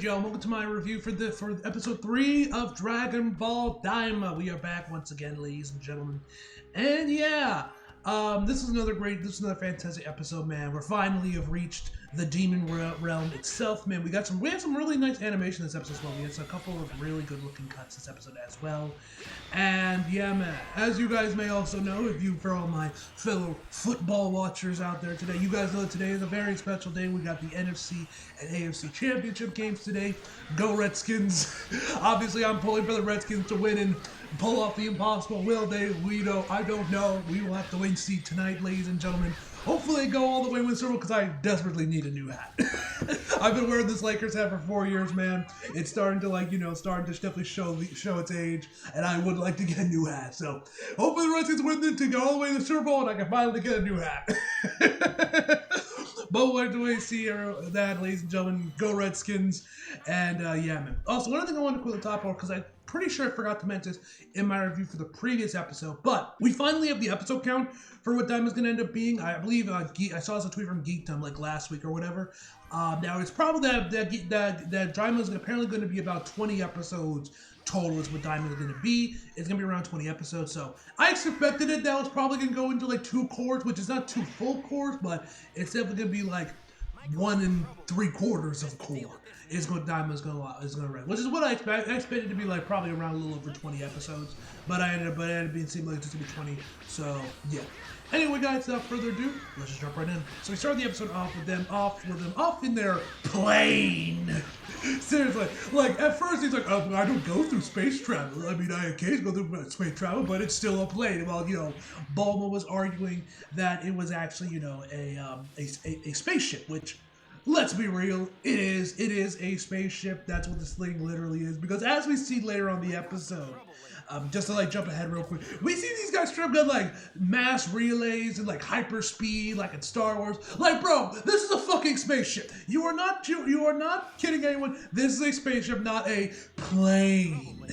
good, y'all? Welcome to my review for episode 3 of Dragon Ball Daima. We are back once again, ladies and gentlemen. And yeah, this is another fantastic episode, man. We're finally have reached the demon realm itself, man. We had some really nice animation this episode as well. We had a couple of really good looking cuts this episode as well. And yeah, man, as you guys may also know, for all my fellow football watchers out there today, you guys know that today is a very special day. We got the NFC and AFC championship games today. Go Redskins. Obviously, I'm pulling for the Redskins to win and pull off the impossible. Will they? I don't know. We will have to wait and see tonight, ladies and gentlemen. Hopefully go all the way with Circle because I desperately need a new hat. I've been wearing this Lakers hat for 4 years, man. It's starting to definitely show its age, and I would like to get a new hat. So hopefully the Redskins win to go all the way to the Super Bowl, and I can finally get a new hat. But we'll have to wait and see that, ladies and gentlemen. Go Redskins. And yeah, man. Also, one other thing I want to quickly talk about, because I'm pretty sure I forgot to mention this in my review for the previous episode, but we finally have the episode count for what Daima's going to end up being. I believe I saw this a tweet from Geekdom like last week or whatever. Now it's probably that Daima's apparently going to be about 20 episodes total is what Daima is going to be. It's going to be around 20 episodes. So I expected it that was probably going to go into like 2 cours, which is not 2 full cours, but it's definitely going to be like 1 3/4 of core is what Daima's going to run, which is what I expect. I expected it to be like probably around a little over 20 episodes, but it ended up being seemed like it's just going to be 20. So yeah. Anyway, guys, without further ado, let's just jump right in. So we started the episode off with them off in their plane. Seriously, like at first he's like, oh, I don't go through space travel. I mean, I occasionally go through space travel, but it's still a plane. Well, Bulma was arguing that it was actually, a spaceship, which, let's be real, it is a spaceship. That's what this thing literally is. Because as we see later on the episode, just to jump ahead real quick, we see these guys strip got mass relays and hyper speed like in Star Wars. Bro, this is a fucking spaceship. You are not kidding anyone. This is a spaceship, not a plane.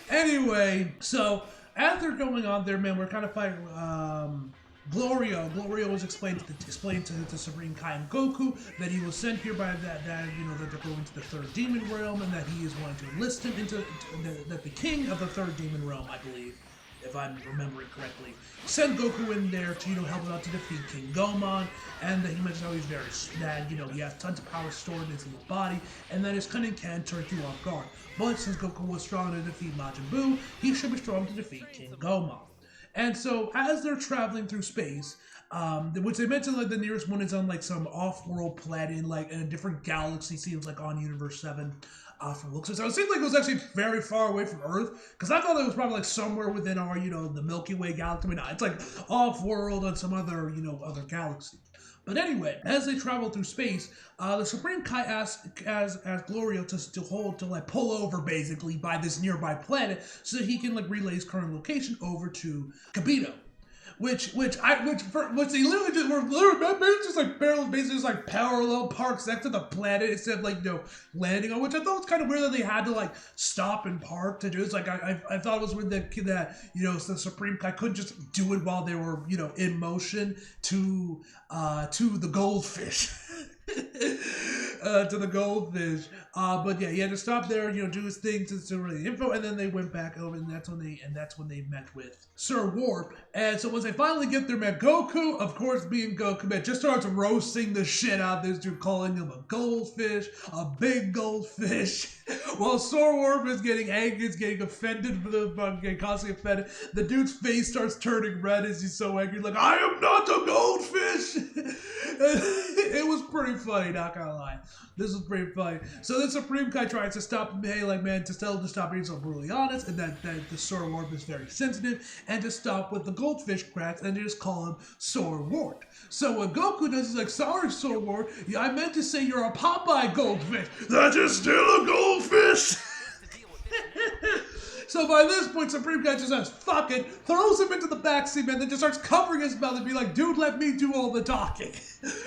Anyway, so as they're going on there, man, we're kind of fighting Glorio was explained to the Supreme Kai and Goku that he was sent here by that they're going to the third demon realm, and that he is wanting to enlist him into that the king of the third demon realm, I believe, if I'm remembering correctly, sent Goku in there to help him out to defeat King Gomon, and that he mentioned how he's he has tons of power stored in his body, and that his cunning can turn you off guard. But since Goku was strong to defeat Majin Buu, he should be strong to defeat King Gomon. And so, as they're traveling through space, which they mentioned the nearest one is on some off-world planet in a different galaxy, seems like on Universe 7 from looks. So it seemed like it was actually very far away from Earth, because I thought it was probably somewhere within our, the Milky Way galaxy. I mean, it's off-world on some other, other galaxy. But anyway, as they travel through space, the Supreme Kai asks Glorio to pull over basically by this nearby planet so that he can relay his current location over to Kabito. Which they literally just basically parallel parks next to the planet instead of landing on, which I thought was kind of weird that they had to stop and park to do it. It's I thought it was weird that the Supreme Kai couldn't just do it while they were in motion to the goldfish. To the goldfish, but yeah, he had to stop there, do his thing to relay the info, and then they went back over, and that's when they met with Sir Warp. And so once they finally get there, man, Goku, of course, being Goku, man, just starts roasting the shit out of this dude, calling him a goldfish, a big goldfish. While Sir Warp is getting angry, is getting offended, getting constantly offended. The dude's face starts turning red as he's so angry, I am not a goldfish. It was pretty funny, not gonna lie. This was pretty funny. So the Supreme Kai tries to stop him, hey, to tell him to stop being so brutally honest, and that the Sir Warp is very sensitive, and to stop with the goldfish cracks, and just call him Sir Warp. So what Goku does is sorry, Sir Warp, I meant to say you're a Popeye goldfish. That is still a goldfish. So by this point, Supreme Kai just says, fuck it, throws him into the backseat, man, then just starts covering his mouth and be like, dude, let me do all the talking.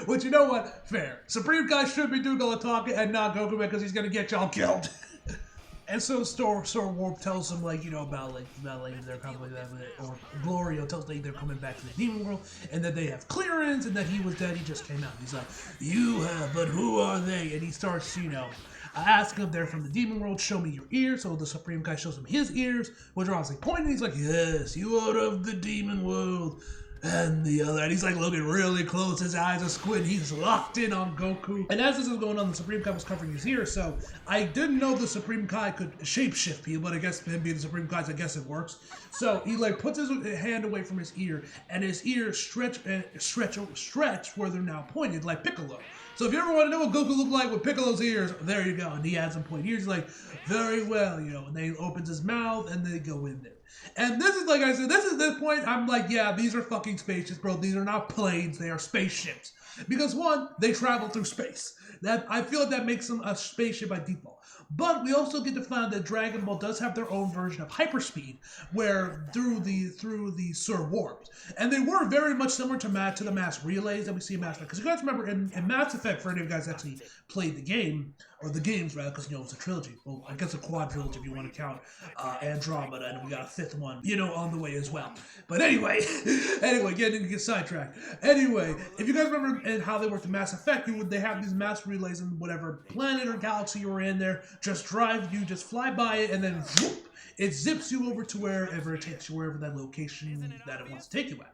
Which, you know what? Fair. Supreme Kai should be doing all the talking and not Goku, because he's going to get y'all killed. And so Star Warp tells them like about they're coming like that, or Glorio tells them they're coming back to the demon world and that they have clearance and that he was dead. He just came out. He's like, you have, but who are they? And he starts asking if they're from the demon world. Show me your ears. So the Supreme Kai shows him his ears, which are obviously pointing. He's like, yes, you are of the demon world. And the other, and he's like looking really close, his eyes are squinting, he's locked in on Goku. And as this is going on, the Supreme Kai was covering his ears, so I didn't know the Supreme Kai could shapeshift people, but I guess him being the Supreme Kai, I guess it works. So he like puts his hand away from his ear, and his ears stretch where they're now pointed, like Piccolo. So if you ever want to know what Goku looked like with Piccolo's ears, there you go. And he has some pointed ears, like, very well, and then he opens his mouth, and they go in there. And this is, like I said, this is this point, I'm like, yeah, these are fucking spaceships, bro. These are not planes, they are spaceships. Because one, they travel through space. That I feel like that makes them a spaceship by default. But we also get to find that Dragon Ball does have their own version of hyperspeed, where through the Sir Warps, and they were very much similar to the mass relays that we see in Mass Effect. Because you guys remember in Mass Effect, for any of you guys actually played the game, or the games rather, because it's a trilogy. Well, I guess a quad trilogy if you want to count Andromeda, and we got a fifth one, on the way as well. But anyway, get sidetracked. Anyway, if you guys remember and how they worked in Mass Effect, they have these mass relays in whatever planet or galaxy you were in there. Just fly by it, and then whoop, it zips you over to wherever it takes you, wherever that location that it wants to take you at.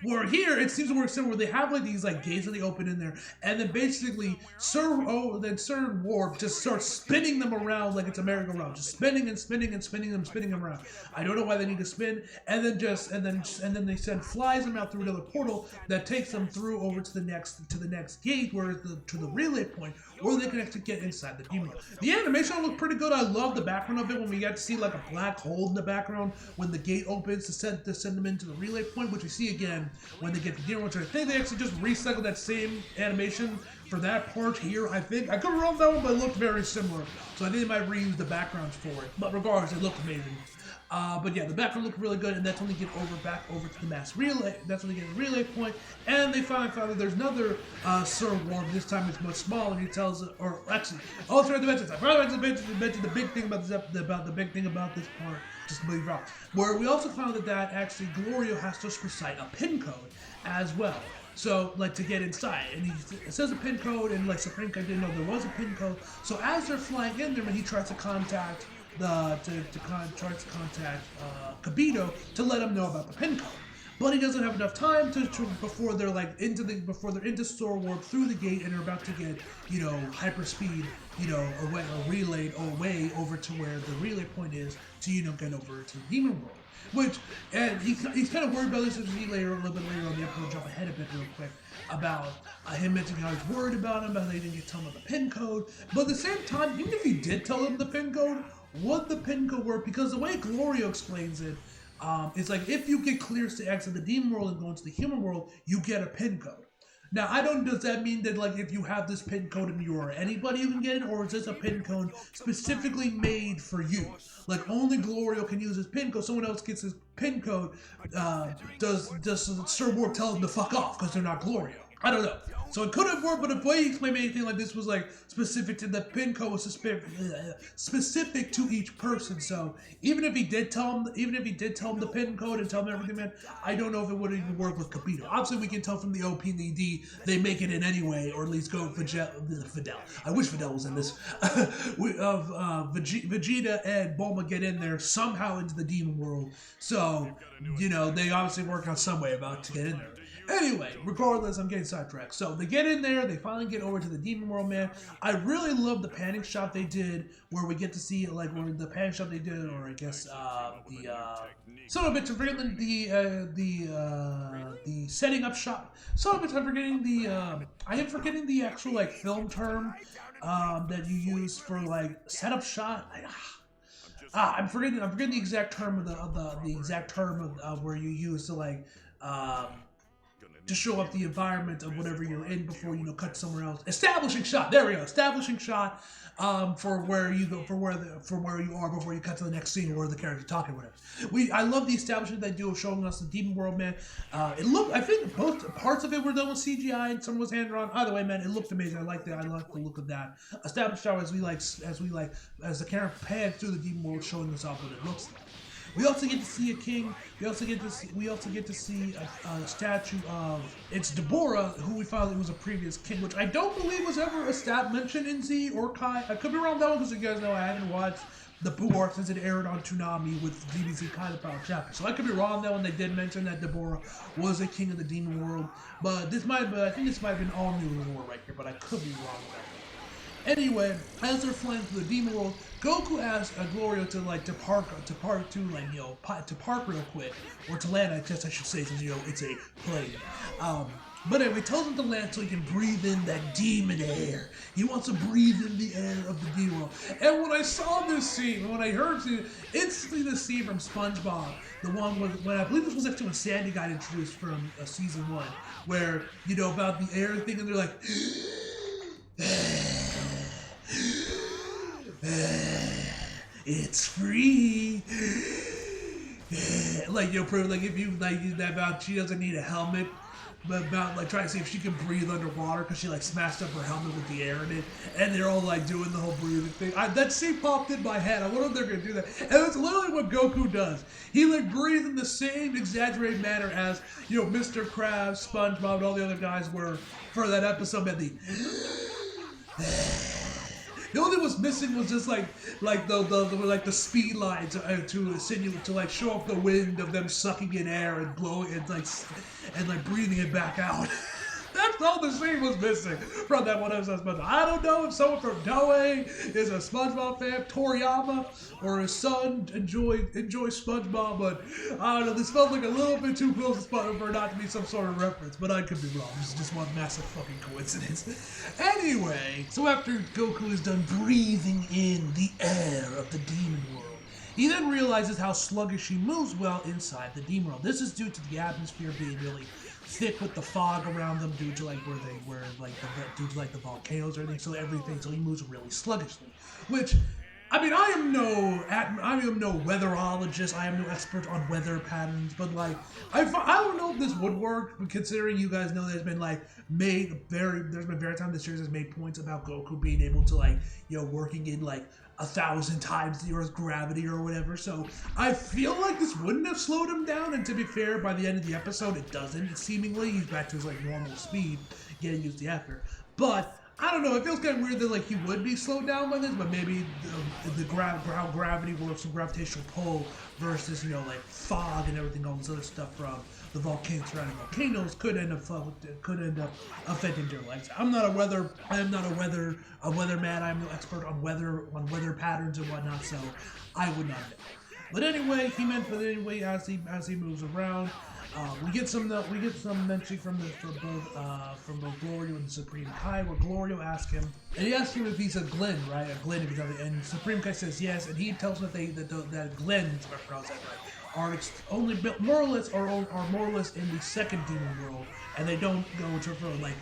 Where here, it seems to work similar, where they have like these like gates that they open in there, and then basically Sir Warp just starts spinning them around like it's a merry-go-round, just spinning and spinning and spinning them around. I don't know why they need to spin, and then they flies them out through another portal that takes them through over to the next gate, where to the relay point, where they can actually get inside the demon. The animation looked pretty good. I love the background of it when we get to see like a black hole in the background when the gate opens to send them into the relay point, which we see again when they get to the demon. Which I think they actually just recycled that same animation for that part here. I think I could have wrong that one, but it looked very similar. So I think they might reuse the backgrounds for it. But regardless, it looked amazing. But yeah, the background looked really good, and that's when they get back over to the mass relay. That's when they get the relay point, and they finally found that there's another Sir Warp. This time it's much smaller, and he tells it, or actually, oh, sorry, I forgot to mention the big thing about this part. Just leave off. Where we also found that actually Glorio has to recite a pin code as well. So, like, to get inside, and it says a pin code, and like Supreme Kai didn't know there was a pin code. So as they're flying in there, when he tries to contact Kibito to let him know about the pin code, but he doesn't have enough time before they're into Star Warp through the gate and are about to get hyperspeed relayed away over to where the relay point is to get over to the demon world. And he's kind of worried about this as he a little bit later on the episode. Jump ahead a bit real quick about him mentioning how he's worried about him, about they didn't get tell him the pin code. But at the same time, even if he did tell him the pin code, what the pin code were, because the way Glorio explains it, it's like if you get clearance to exit the demon world and go into the human world, you get a pin code. Now, does that mean that like if you have this pin code and you are anybody who can get it, or is this a pin code specifically made for you? Like only Glorio can use his pin code, someone else gets his pin code, does Sir Warp tell them to fuck off because they're not Glorio? I don't know. So it could have worked, but if way he explained anything like this was like specific to the pin code was specific to each person. So even if he did tell him the pin code and tell him everything, man, I don't know if it would even work with Kibito. Obviously, we can tell from the OP and the ED they make it in anyway, or at least go Fidel. I wish Fidel was in this. Vegeta and Bulma get in there somehow into the demon world. So they obviously work out some way about to get in there. Anyway, regardless, I'm getting sidetracked. So they get in there, they finally get over to the demon world, man. I really love the panning shot they did, where we get to see like where the panning shot they did, or I guess son of a bitch, I'm forgetting the setting up shot. Son of a bitch, I am forgetting the actual like film term that you use for like setup shot. I'm forgetting the exact term of the exact term of where you use to like to show up the environment of whatever you're in before cut somewhere else. Establishing shot. There we go. Establishing shot for where you go, for where you are before you cut to the next scene where the character's talking, whatever. I love the establishment they do of showing us the demon world, man. I think both parts of it were done with CGI and some was hand drawn. Either way, man, it looked amazing. I like the look of that. Established shot as the camera pans through the demon world, showing us off what it looks like. We also get to see a king. We also get to see a statue of Deborah, who we found was a previous king, which I don't believe was ever mentioned in Z or Kai. I could be wrong that one because you guys know I haven't watched the Boo Arc since it aired on Toonami with DBZ Kai the Power Chapter. So I could be wrong that one. They did mention that Deborah was a king of the demon world, but I think this might have been all new lore right here, but I could be wrong about that. Anyway, as they're flying through the demon world, Goku asks Glorio to park real quick, or to land, I guess I should say, since it's a plane. But anyway, he tells him to land so he can breathe in that demon air. He wants to breathe in the air of the demon world. And when I saw this scene, when I heard it, instantly the scene from SpongeBob, the one when I believe this was actually when Sandy got introduced from season 1, where about the air thing, and they're like. It's free. If you about she doesn't need a helmet, but about trying to see if she can breathe underwater because she smashed up her helmet with the air in it, and they're all doing the whole breathing thing. That scene popped in my head. I wonder if they're gonna do that, and that's literally what Goku does. He breathes in the same exaggerated manner as Mr. Krabs, SpongeBob, and all the other guys were for that episode. The only thing was missing was just the speed lines to show off the wind of them sucking in air and blowing and breathing it back out. That's all the scene was missing from that one episode of SpongeBob. I don't know if someone from Toei is a SpongeBob fan, Toriyama, or his son enjoy SpongeBob, but I don't know. This felt like a little bit too close to SpongeBob for not to be some sort of reference, but I could be wrong. This is just one massive fucking coincidence. Anyway, so after Goku is done breathing in the air of the demon world, he then realizes how sluggish he moves while inside the demon world. This is due to the atmosphere being really thick with the fog around them due to the volcanoes or everything. So he moves really sluggishly, which. I mean, I am no weatherologist. I am no expert on weather patterns, but I don't know if this would work. Considering you guys know there's been very time this series has made points about Goku being able to working in 1,000 times the Earth's gravity or whatever. So I feel like this wouldn't have slowed him down. And to be fair, by the end of the episode, it doesn't. Seemingly, he's back to his normal speed, getting used to the after. But I don't know, it feels kind of weird that he would be slowed down by this, but maybe how gravity works and gravitational pull versus fog and everything, all this other stuff from the surrounding volcanoes could end up affecting their legs. I am not a weatherman. I am no expert on weather patterns and whatnot, so I would not know. But anyway, as he moves around. We get some mention from both Glorio and Supreme Kai, where Glorio asks him, and he asks him if he's a Glen, right? A Glen, and Supreme Kai says yes, and he tells him that Glens, if I pronounce that right, are only more or less in the second demon world, and they don't go to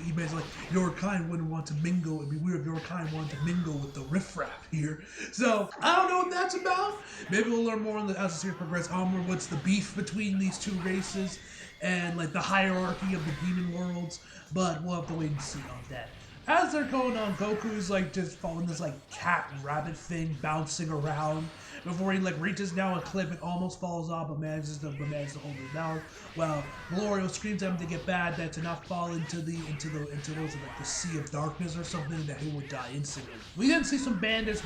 he basically your kind wouldn't want to mingle. It'd be weird if your kind wanted to mingle with the riffraff here. So I don't know what that's about. Maybe we'll learn more as the series progresses. What's the beef between these two races and the hierarchy of the demon worlds? But we'll have to wait and see on that. As they're going on, Goku's just following this cat rabbit thing, bouncing around before he reaches down a cliff and almost falls off, but manages to hold it down. While Glorio screams at him to get bad, that to not fall into the sea of darkness or something, that he would die instantly. We then see some bandits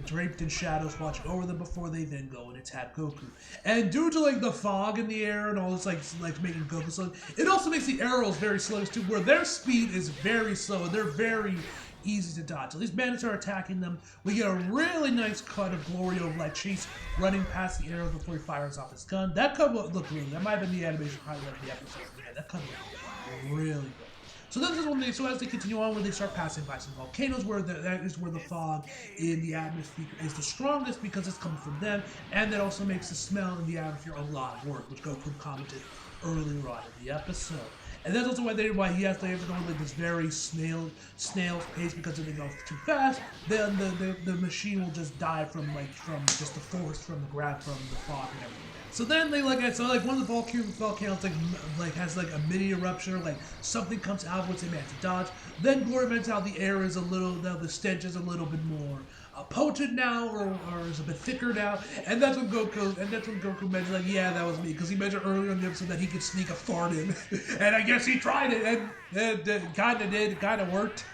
draped in shadows, watching over them before they then go and attack Goku. And due to the fog in the air and all this making Goku slow, it also makes the arrows very slow too, where their speed is very slow and they're very easy to dodge. So these bandits are attacking them. We get a really nice cut of Glorio Chase running past the arrows before he fires off his gun. That cut looked really good. That might have been the animation highlight of the episode. Yeah, that cut looked really good. So this is as they continue on, when they start passing by some volcanoes, that is where the fog in the atmosphere is the strongest because it's coming from them, and that also makes the smell in the atmosphere a lot worse, which Goku commented earlier on in the episode. And that's also why he has to have to go like this very snail's pace, because if they go too fast, then the machine will just die from just the force from the grab from the fog and everything. So then they one of the volcanoes has like a mini eruption, or like something comes out of it, they manage to dodge. Then Glory mentions how the air is the stench is a little bit more potent now, or is a bit thicker now, and that's when Goku mentioned, like, yeah, that was me, because he mentioned earlier in the episode that he could sneak a fart in, and I guess he tried it, and it kind of worked.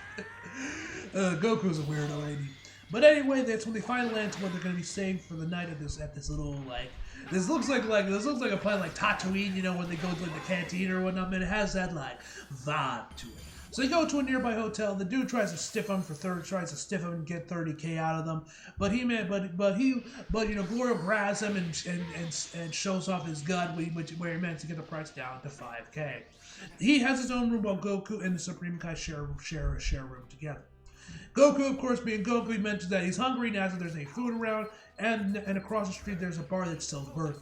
Goku's a weirdo, lady. But anyway, that's when they finally land to what they're going to be staying for the night at this little, like, this looks like a planet like Tatooine, you know, when they go to like the canteen or whatnot, man. It has that like vibe to it. So they go to a nearby hotel. The dude tries to stiff him and get 30K out of them. But Glorio grabs him and shows off his gun, where he managed to get the price down to 5K. He has his own room while Goku and the Supreme Kai share a room together. Goku, of course, being Goku, he mentions that he's hungry now, so there's any food around, and across the street there's a bar that sells burgers.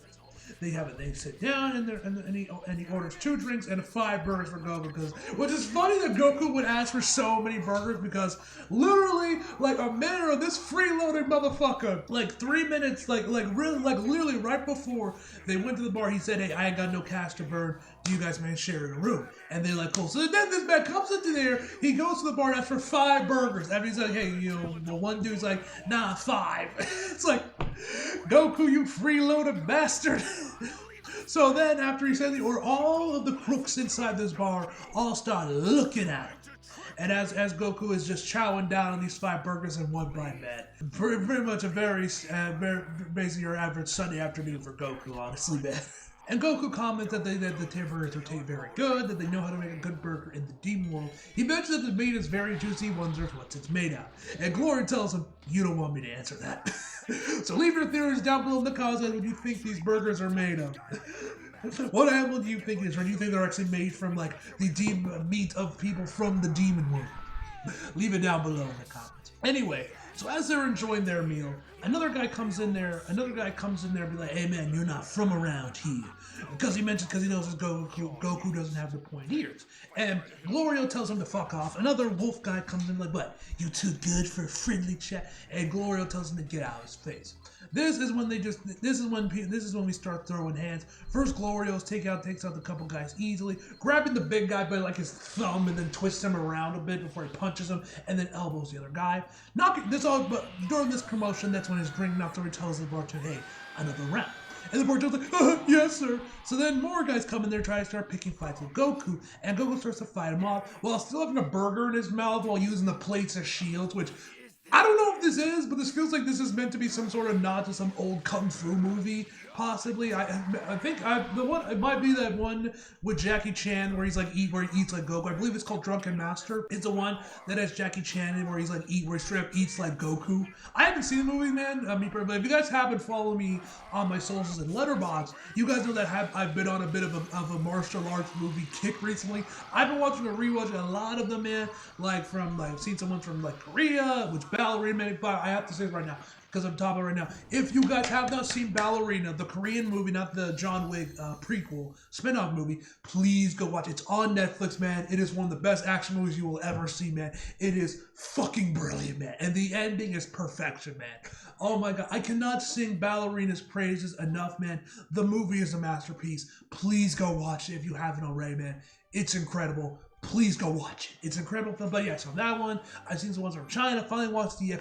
They sit down and he orders 2 drinks and 5 burgers for Goku, which is funny that Goku would ask for so many burgers, because literally like a minute of this freeloading motherfucker, like 3 minutes, literally right before they went to the bar, he said, "Hey, I ain't got no cash to burn. Do you guys man share a room?" And they're like, "Cool." So then this man comes into there, he goes to the bar and asks for 5 burgers. And he's like, "Hey, the one dude's like, nah, 5. It's like, Goku, you freeloaded bastard. So then, after he said the order, all of the crooks inside this bar all start looking at him. And as Goku is just chowing down on these 5 burgers and 1 bite, man. Pretty much a very basically your average Sunday afternoon for Goku, honestly, man. And Goku comments that the burgers are very good, that they know how to make a good burger in the Demon World. He mentions that the meat is very juicy, wonders what it's made out. And Glory tells him, "You don't want me to answer that." So leave your theories down below in the comments on what you think these burgers are made of. What animal do you think it is, or do you think they're actually made from like the meat of people from the Demon World? Leave it down below in the comments. Anyway, so as they're enjoying their meal, another guy comes in there and be like, "Hey man, you're not from around here." Because he knows his Goku doesn't have the pointy ears. And Glorio tells him to fuck off. Another wolf guy comes in like, "What? You too good for a friendly chat?" And Glorio tells him to get out of his face. This is when we start throwing hands. First, Glorio's takes out the couple guys easily, grabbing the big guy by like his thumb and then twists him around a bit before he punches him, and then elbows the other guy. But during this commotion, that's when his drink knocks over. He tells the bartender, "Hey, another round." And the bartender's like, "Yes, sir." So then more guys come in there, try to start picking fights with Goku, and Goku starts to fight him off while still having a burger in his mouth while using the plates as shields, which I don't know if this is, but this feels like this is meant to be some sort of nod to some old kung fu movie, possibly. I think it might be that one with Jackie Chan where he eats like Goku. I believe it's called Drunken Master. It's the one that has Jackie Chan in where he straight up eats like Goku. I haven't seen the movie, man. But if you guys haven't followed me on my socials and Letterboxd, you guys know that I've been on a bit of a martial arts movie kick recently. I've been rewatching a lot of them, man. I've seen someone from like Korea, which Ballerina made. But I have to say it right now, because I'm talking right now. If you guys have not seen Ballerina, the Korean movie, not the John Wick prequel spin-off movie, please go watch it. It's on Netflix, man. It is one of the best action movies you will ever see, man. It is fucking brilliant, man. And the ending is perfection, man. Oh my god, I cannot sing Ballerina's praises enough, man. The movie is a masterpiece. Please go watch it if you haven't already, man. It's incredible. Please go watch it. It's an incredible film. But yeah, so that one, I've seen some ones from China. Finally watched the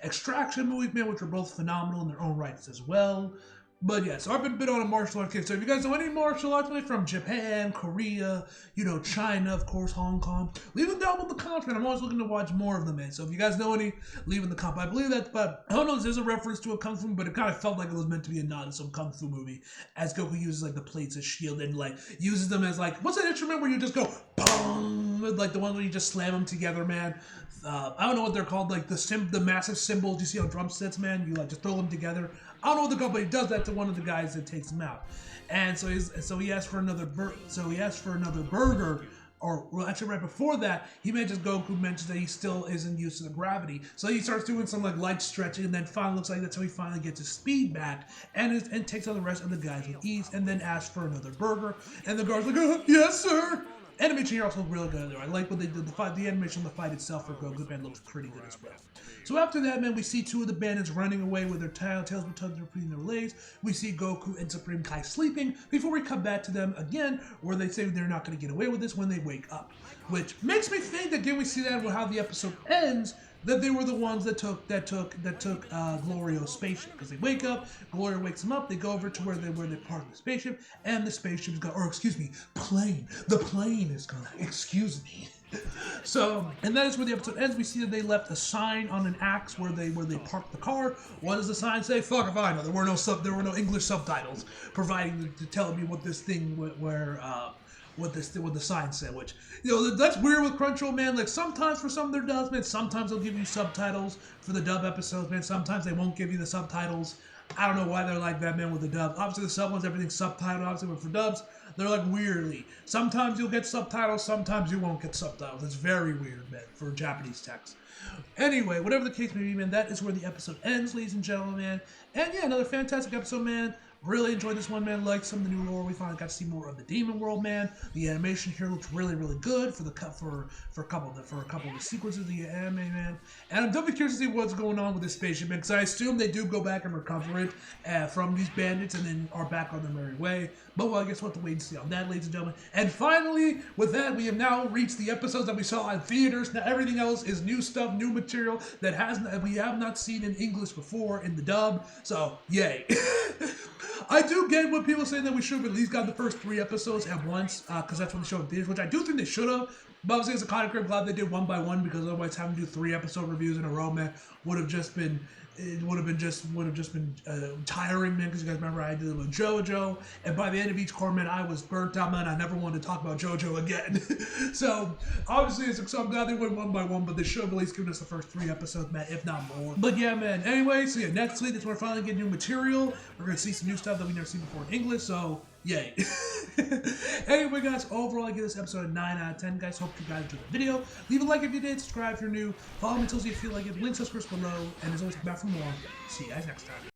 Extraction movies, man, which are both phenomenal in their own rights as well. But yeah, so I've been a bit on a martial arts kick. So if you guys know any martial arts from Japan, Korea, China, of course, Hong Kong, leave them down in the comments, man. I'm always looking to watch more of them, man. So if you guys know any, leave in the comments. I believe that, but I don't know if this is a reference to a kung fu, but it kind of felt like it was meant to be a nod to some kung fu movie, as Goku uses like the plates as shield and like uses them as like, what's that instrument where you just go boom, like the one where you just slam them together, man. I don't know what they're called, like the massive cymbals you see on drum sets, man. You like just throw them together. I don't know what they're called, but he does that to one of the guys that takes him out. And so he asked for another burger or well, actually right before that, he mentions Goku mentions that he still isn't used to the gravity. So he starts doing some like light stretching, and then finally looks like that's how he finally gets his speed back, and takes on the rest of the guys with ease, and then asks for another burger. And the guard's like, yes, sir. Animation here also really good there. I like what they did. The animation on the fight itself for Goku Man looks pretty good as well. So after that, man, we see two of the bandits running away with their tails between their legs. We see Goku and Supreme Kai sleeping before we come back to them again, where they say they're not going to get away with this when they wake up. Which makes me think that did we see that with how the episode ends? That they were the ones that took Glorio's spaceship, because they wake up, Glorio wakes them up, they go over to where they're part of the spaceship, and the spaceship's gone, or excuse me, plane. The plane is gone. Excuse me. So, and that is where the episode ends. We see that they left a sign on an axe where they parked the car. What does the sign say? Fuck if I know. There were no English subtitles providing to tell me what this thing what the sign said, which, you know, that's weird with Crunchyroll, man. Like, sometimes for some of their dubs, man, sometimes they'll give you subtitles for the dub episodes, man. Sometimes they won't give you the subtitles. I don't know why they're like that, man, with the dub. Obviously, the sub ones, everything's subtitled, obviously, but for dubs, they're like weirdly. Sometimes you'll get subtitles, sometimes you won't get subtitles. It's very weird, man, for Japanese text. Anyway, whatever the case may be, man, that is where the episode ends, ladies and gentlemen, man. And yeah, another fantastic episode, man. Really enjoyed this one, man. Like some of the new lore, we finally got to see more of the Demon World, man. The animation here looks really, really good for a couple of the sequences of the anime, man. And I'm definitely curious to see what's going on with this spaceship, man, because I assume they do go back and recover it from these bandits, and then are back on their merry way. But well, I guess we'll have to wait and see on that, ladies and gentlemen. And finally, with that, we have now reached the episodes that we saw in theaters. Now everything else is new stuff, new material that we have not seen in English before in the dub. So yay. I do get what people say that we should have at least got the first 3 episodes at once, because that's when the show in theaters, which I do think they should have. But obviously, as a content creator, I'm glad they did one by one, because otherwise having to do 3 episode reviews in a row, man, would have just been tiring, man. Because you guys remember I did it with JoJo, and by the end of each core, man, I was burnt out, man. I never wanted to talk about JoJo again. So obviously, so I'm glad they went one by one, but they should have at least given us the first 3 episodes, man, if not more. But yeah, man. Anyway, so yeah, next week that's when we're finally getting new material. We're gonna see some new stuff that we've never seen before in English. So yay. Anyway, guys, overall, I give this episode a 9 out of 10, guys. Hope you guys enjoyed the video. Leave a like if you did, subscribe if you're new, follow me until you feel like it, link subscribe below, and as always, come back for more. See you guys next time.